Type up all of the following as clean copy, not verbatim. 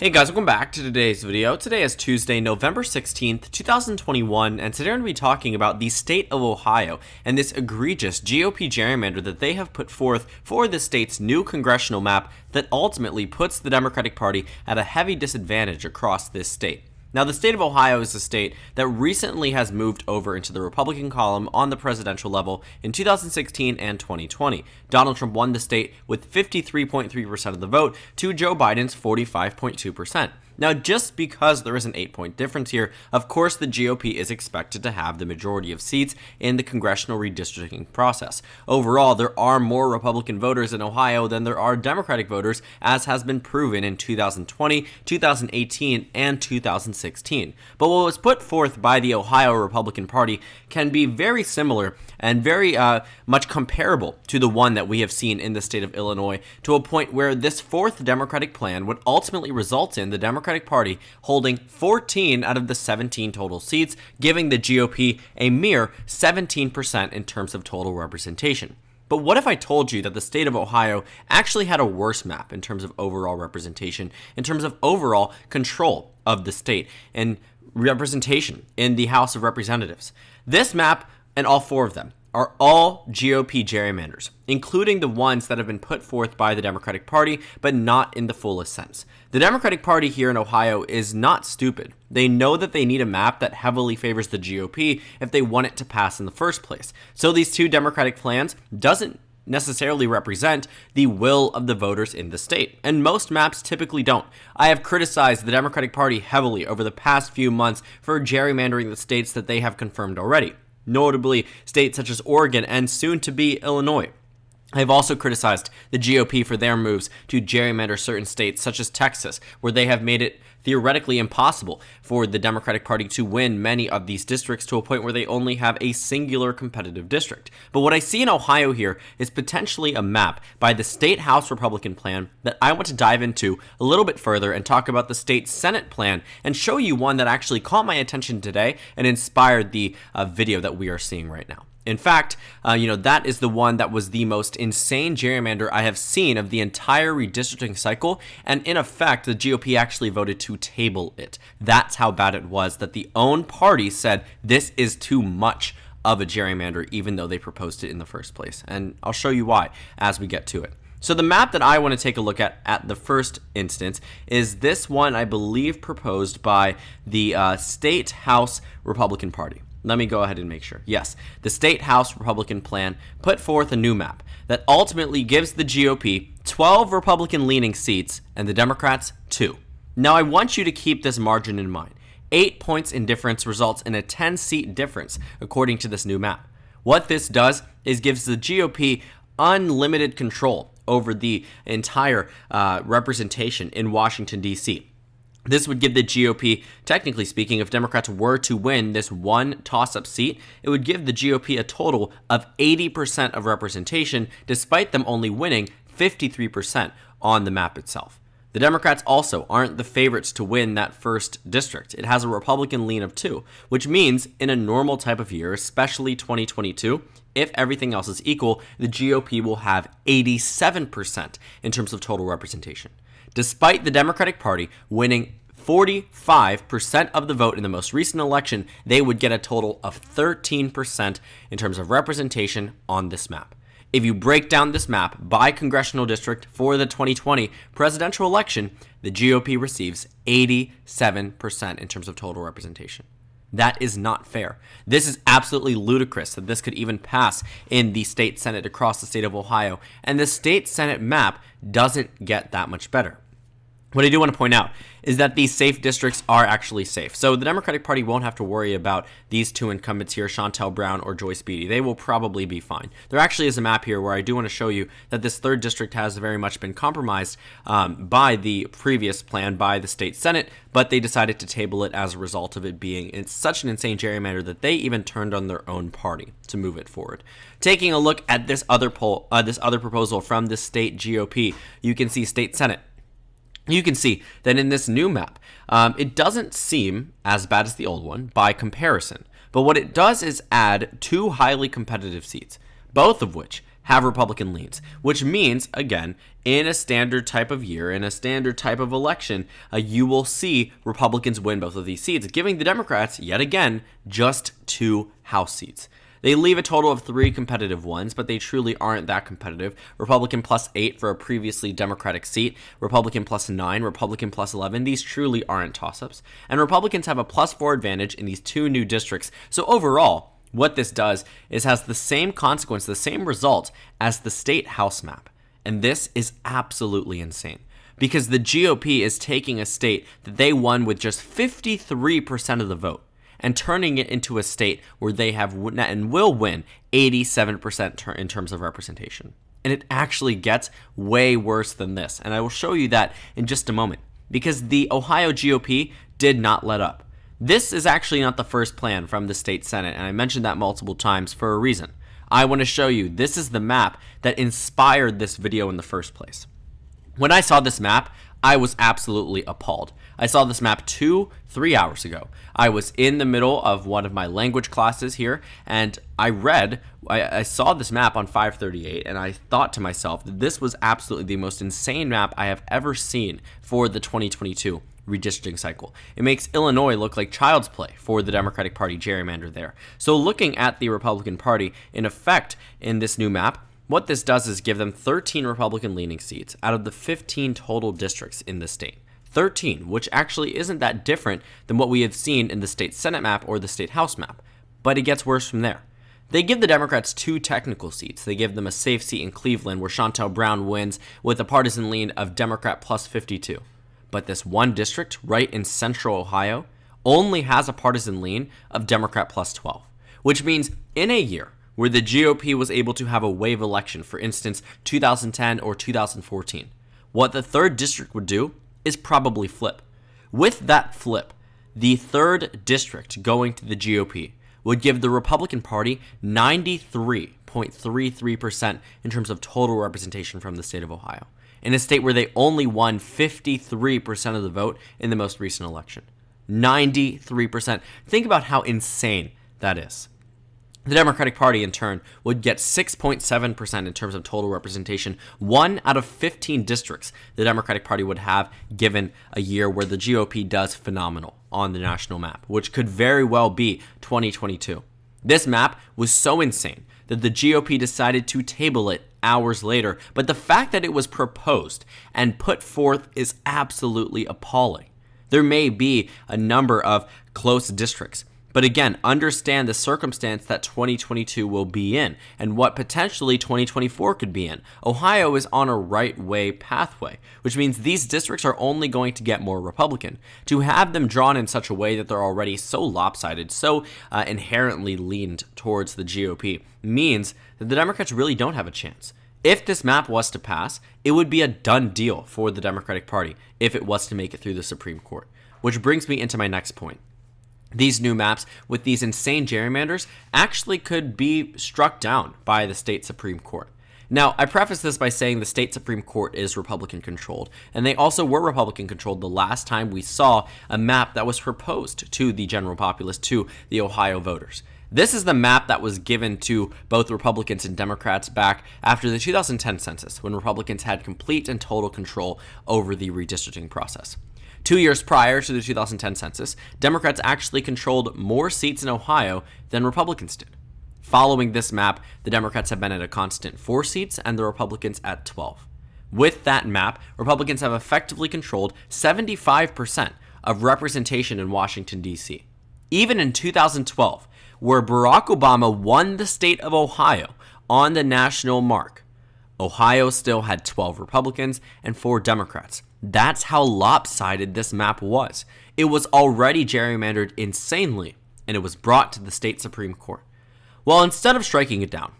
Hey guys, welcome back to today's video. Today is Tuesday, November 16th, 2021, and today we're going to be talking about the state of Ohio and this egregious GOP gerrymander that they have put forth for the state's new congressional map that ultimately puts the Democratic Party at a heavy disadvantage across this state. Now, the state of Ohio is a state that recently has moved over into the Republican column on the presidential level in 2016 and 2020. Donald Trump won the state with 53.3% of the vote to Joe Biden's 45.2%. Now, just because there is an 8-point difference here, of course the GOP is expected to have the majority of seats in the congressional redistricting process. Overall, there are more Republican voters in Ohio than there are Democratic voters, as has been proven in 2020, 2018, and 2016. But what was put forth by the Ohio Republican Party can be very similar and very much comparable to the one that we have seen in the state of Illinois, to a point where this fourth Democratic plan would ultimately result in the Democratic Party holding 14 out of the 17 total seats, giving the GOP a mere 17% in terms of total representation. But what if I told you that the state of Ohio actually had a worse map in terms of overall representation, in terms of overall control of the state and representation in the House of Representatives? This map, and all four of them, are all GOP gerrymanders, including the ones that have been put forth by the Democratic Party, but not in the fullest sense. The Democratic Party here in Ohio is not stupid. They know that they need a map that heavily favors the GOP if they want it to pass in the first place. So these two Democratic plans doesn't necessarily represent the will of the voters in the state, and most maps typically don't. I have criticized the Democratic Party heavily over the past few months for gerrymandering the states that they have confirmed already, notably states such as Oregon and soon to be Illinois. I've also criticized the GOP for their moves to gerrymander certain states such as Texas, where they have made it theoretically impossible for the Democratic Party to win many of these districts, to a point where they only have a singular competitive district. But what I see in Ohio here is potentially a map by the State House Republican plan that I want to dive into a little bit further and talk about the State Senate plan and show you one that actually caught my attention today and inspired the video that we are seeing right now. In fact, that is the one that was the most insane gerrymander I have seen of the entire redistricting cycle, and in effect, the GOP actually voted to table it. That's how bad it was, that the own party said this is too much of a gerrymander, even though they proposed it in the first place. And I'll show you why as we get to it. So the map that I want to take a look at the first instance is this one, I believe, proposed by the State House Republican Party. Let me go ahead and make sure. Yes, the State House Republican plan put forth a new map that ultimately gives the GOP 12 Republican-leaning seats and the Democrats 2. Now, I want you to keep this margin in mind. 8 points in difference results in a 10-seat difference, according to this new map. What this does is gives the GOP unlimited control over the entire representation in Washington, D.C. This would give the GOP, technically speaking, if Democrats were to win this one toss-up seat, it would give the GOP a total of 80% of representation, despite them only winning 53% on the map itself. The Democrats also aren't the favorites to win that first district. It has a Republican lean of 2, which means in a normal type of year, especially 2022, if everything else is equal, the GOP will have 87% in terms of total representation. Despite the Democratic Party winning 45% of the vote in the most recent election, they would get a total of 13% in terms of representation on this map. If you break down this map by congressional district for the 2020 presidential election, the GOP receives 87% in terms of total representation. That is not fair. This is absolutely ludicrous that this could even pass in the state Senate across the state of Ohio, and the state Senate map doesn't get that much better. What I do want to point out is that these safe districts are actually safe. So the Democratic Party won't have to worry about these two incumbents here, Shontel Brown or Joyce Beatty. They will probably be fine. There actually is a map here where I do want to show you that this third district has very much been compromised by the previous plan by the state Senate, but they decided to table it as a result of it being in such an insane gerrymander that they even turned on their own party to move it forward. Taking a look at this other proposal from the state GOP, you can see state Senate. You can see that in this new map, it doesn't seem as bad as the old one by comparison. But what it does is add 2 highly competitive seats, both of which have Republican leans, which means, again, in a standard type of year, in a standard type of election, you will see Republicans win both of these seats, giving the Democrats, yet again, just 2 House seats. They leave a total of 3 competitive ones, but they truly aren't that competitive. Republican plus 8 for a previously Democratic seat, Republican plus 9, Republican plus 11. These truly aren't toss-ups. And Republicans have a plus 4 advantage in these 2 new districts. So overall, what this does is has the same consequence, the same result as the state House map. And this is absolutely insane because the GOP is taking a state that they won with just 53% of the vote and turning it into a state where they have and will win 87% in terms of representation. And it actually gets way worse than this. And I will show you that in just a moment because the Ohio GOP did not let up. This is actually not the first plan from the state Senate, and I mentioned that multiple times for a reason. I want to show you this is the map that inspired this video in the first place. When I saw this map, I was absolutely appalled. I saw this map 2-3 hours ago. I was in the middle of one of my language classes here, and I saw this map on FiveThirtyEight, and I thought to myself that this was absolutely the most insane map I have ever seen for the 2022 redistricting cycle. It makes Illinois look like child's play for the Democratic Party gerrymander there. So looking at the Republican Party, in effect, in this new map, what this does is give them 13 Republican-leaning seats out of the 15 total districts in the state. 13, which actually isn't that different than what we have seen in the state Senate map or the state House map. But it gets worse from there. They give the Democrats 2 technical seats. They give them a safe seat in Cleveland where Shontel Brown wins with a partisan lean of Democrat plus 52. But this one district right in central Ohio only has a partisan lean of Democrat plus 12, which means in a year where the GOP was able to have a wave election, for instance, 2010 or 2014, what the 3rd district would do is probably flip. With that flip, the 3rd district going to the GOP would give the Republican Party 93.33% in terms of total representation from the state of Ohio, in a state where they only won 53% of the vote in the most recent election. 93%. Think about how insane that is. The Democratic Party, in turn, would get 6.7% in terms of total representation. 1 out of 15 districts the Democratic Party would have given a year where the GOP does phenomenal on the national map, which could very well be 2022. This map was so insane that the GOP decided to table it hours later, but the fact that it was proposed and put forth is absolutely appalling. There may be a number of close districts, but again, understand the circumstance that 2022 will be in and what potentially 2024 could be in. Ohio is on a right-way pathway, which means these districts are only going to get more Republican. To have them drawn in such a way that they're already so lopsided, so inherently leaned towards the GOP, means that the Democrats really don't have a chance. If this map was to pass, it would be a done deal for the Democratic Party if it was to make it through the Supreme Court. Which brings me into my next point. These new maps with these insane gerrymanders actually could be struck down by the state Supreme Court. Now, I preface this by saying the state Supreme Court is Republican-controlled, and they also were Republican-controlled the last time we saw a map that was proposed to the general populace, to the Ohio voters. This is the map that was given to both Republicans and Democrats back after the 2010 census, when Republicans had complete and total control over the redistricting process. 2 years prior to the 2010 census, Democrats actually controlled more seats in Ohio than Republicans did. Following this map, the Democrats have been at a constant 4 seats and the Republicans at 12. With that map, Republicans have effectively controlled 75% of representation in Washington, D.C. Even in 2012, where Barack Obama won the state of Ohio on the national mark, Ohio still had 12 Republicans and 4 Democrats. That's how lopsided this map was. It was already gerrymandered insanely, and it was brought to the state Supreme Court. Well, instead of striking it down,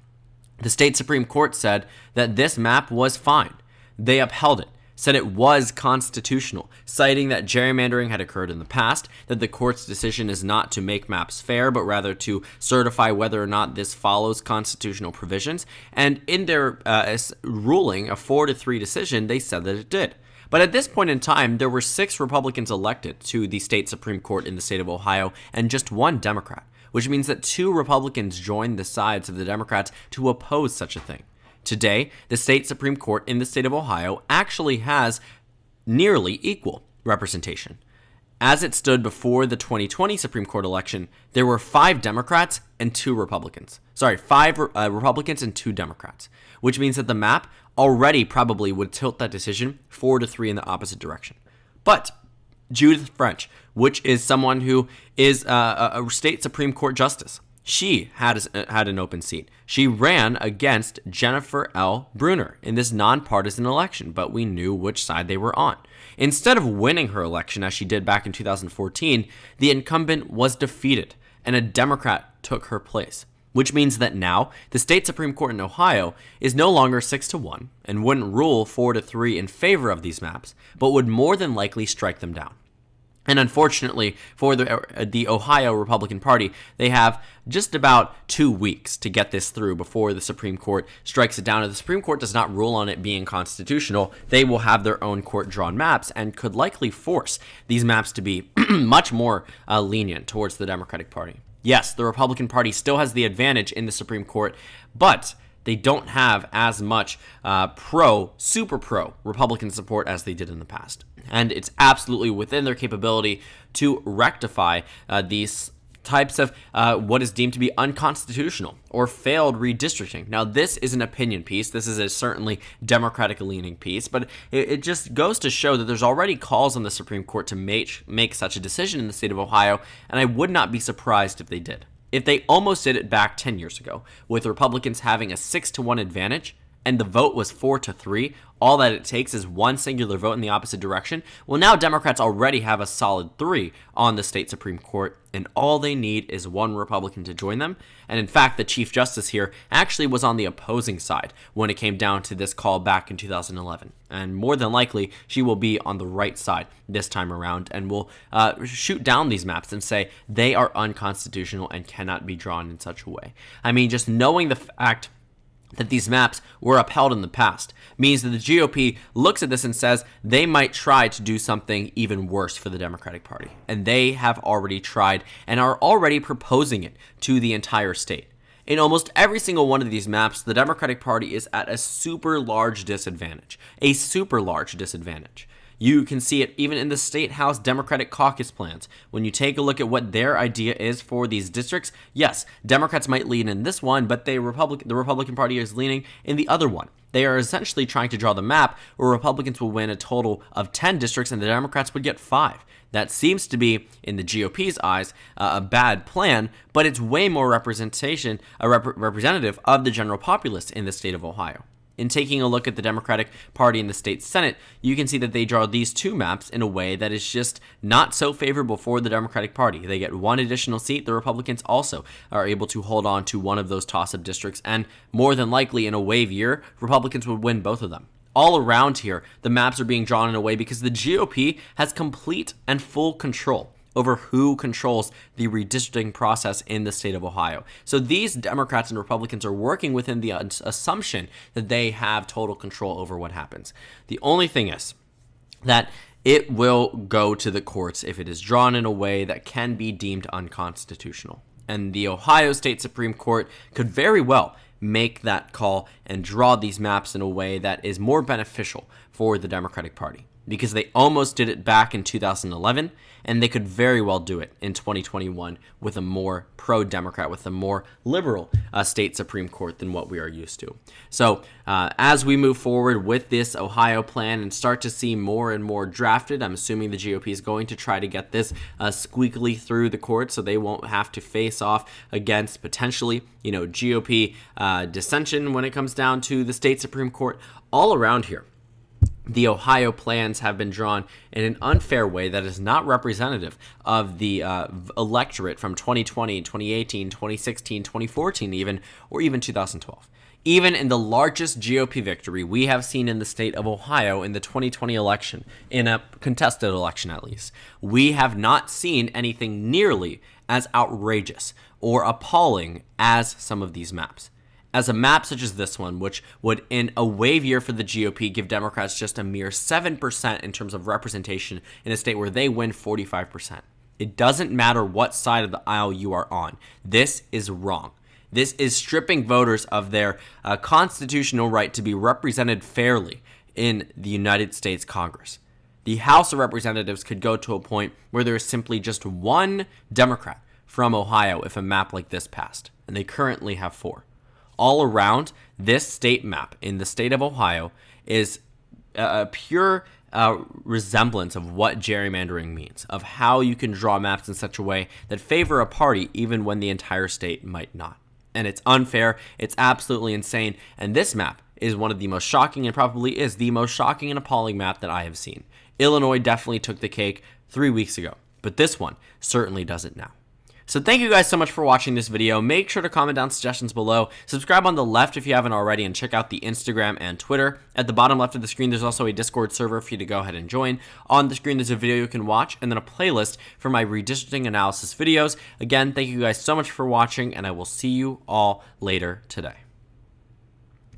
the state Supreme Court said that this map was fine. They upheld it, said it was constitutional, citing that gerrymandering had occurred in the past, that the court's decision is not to make maps fair, but rather to certify whether or not this follows constitutional provisions. And in their ruling, a 4-3 decision, they said that it did. But at this point in time, there were 6 Republicans elected to the state Supreme Court in the state of Ohio and just 1 Democrat, which means that 2 Republicans joined the sides of the Democrats to oppose such a thing. Today, the state Supreme Court in the state of Ohio actually has nearly equal representation. As it stood before the 2020 Supreme Court election, there were 5 Democrats and 2 Republicans. 5 Republicans and 2 Democrats, which means that the map already probably would tilt that decision 4-3 in the opposite direction. But Judith French, which is someone who is a state Supreme Court justice, she had an open seat. She ran against Jennifer L. Brunner in this nonpartisan election, but we knew which side they were on. Instead of winning her election as she did back in 2014, the incumbent was defeated, and a Democrat took her place, which means that now the state Supreme Court in Ohio is no longer 6-1 and wouldn't rule 4-3 in favor of these maps, but would more than likely strike them down. And unfortunately for the Ohio Republican Party, they have just about 2 weeks to get this through before the Supreme Court strikes it down. If the Supreme Court does not rule on it being constitutional, they will have their own court-drawn maps and could likely force these maps to be much more lenient towards the Democratic Party. Yes, the Republican Party still has the advantage in the Supreme Court, but they don't have as much super pro Republican support as they did in the past. And it's absolutely within their capability to rectify these types of what is deemed to be unconstitutional or failed redistricting. Now, this is an opinion piece. This is a certainly Democratic-leaning piece, but it just goes to show that there's already calls on the Supreme Court to make such a decision in the state of Ohio, and I would not be surprised if they did. If they almost did it back 10 years ago, with Republicans having a 6-1 advantage, and the vote was 4-3, all that it takes is one singular vote in the opposite direction, well, now Democrats already have a solid 3 on the state Supreme Court, and all they need is one Republican to join them. And in fact, the Chief Justice here actually was on the opposing side when it came down to this call back in 2011. And more than likely, she will be on the right side this time around and will shoot down these maps and say they are unconstitutional and cannot be drawn in such a way. I mean, just knowing the fact that these maps were upheld in the past means that the GOP looks at this and says they might try to do something even worse for the Democratic Party. And they have already tried and are already proposing it to the entire state. In almost every single one of these maps, the Democratic Party is at a super large disadvantage. A super large disadvantage. You can see it even in the State House Democratic caucus plans. When you take a look at what their idea is for these districts, yes, Democrats might lean in this one, but the Republican Party is leaning in the other one. They are essentially trying to draw the map where Republicans will win a total of 10 districts and the Democrats would get 5. That seems to be, in the GOP's eyes, a bad plan, but it's way more representation, representative of the general populace in the state of Ohio. In taking a look at the Democratic Party in the state Senate, you can see that they draw these 2 maps in a way that is just not so favorable for the Democratic Party. They get 1 additional seat. The Republicans also are able to hold on to one of those toss-up districts, and more than likely in a wave year, Republicans would win both of them. All around here, the maps are being drawn in a way because the GOP has complete and full control over who controls the redistricting process in the state of Ohio. So these Democrats and Republicans are working within the assumption that they have total control over what happens. The only thing is that it will go to the courts if it is drawn in a way that can be deemed unconstitutional. And the Ohio State Supreme Court could very well make that call and draw these maps in a way that is more beneficial for the Democratic Party, because they almost did it back in 2011, and they could very well do it in 2021 with a more pro-Democrat, with a more liberal state Supreme Court than what we are used to. So as we move forward with this Ohio plan and start to see more and more drafted, I'm assuming the GOP is going to try to get this squeakily through the court so they won't have to face off against potentially, GOP dissension when it comes down to the state Supreme Court. All around here, the Ohio plans have been drawn in an unfair way that is not representative of the electorate from 2020, 2018, 2016, 2014 even, or even 2012. Even in the largest GOP victory we have seen in the state of Ohio in the 2020 election, in a contested election at least, we have not seen anything nearly as outrageous or appalling as some of these maps. As a map such as this one, which would in a wave year for the GOP give Democrats just a mere 7% in terms of representation in a state where they win 45%. It doesn't matter what side of the aisle you are on. This is wrong. This is stripping voters of their constitutional right to be represented fairly in the United States Congress. The House of Representatives could go to a point where there is simply just one Democrat from Ohio if a map like this passed, and they currently have 4. All around, this state map in the state of Ohio is a pure resemblance of what gerrymandering means, of how you can draw maps in such a way that favor a party even when the entire state might not. And it's unfair, it's absolutely insane, and this map is one of the most shocking and probably is the most shocking and appalling map that I have seen. Illinois definitely took the cake 3 weeks ago, but this one certainly doesn't now. So thank you guys so much for watching this video. Make sure to comment down suggestions below. Subscribe on the left if you haven't already, and check out the Instagram and Twitter. At the bottom left of the screen, there's also a Discord server for you to go ahead and join. On the screen, there's a video you can watch, and then a playlist for my redistricting analysis videos. Again, thank you guys so much for watching, and I will see you all later today.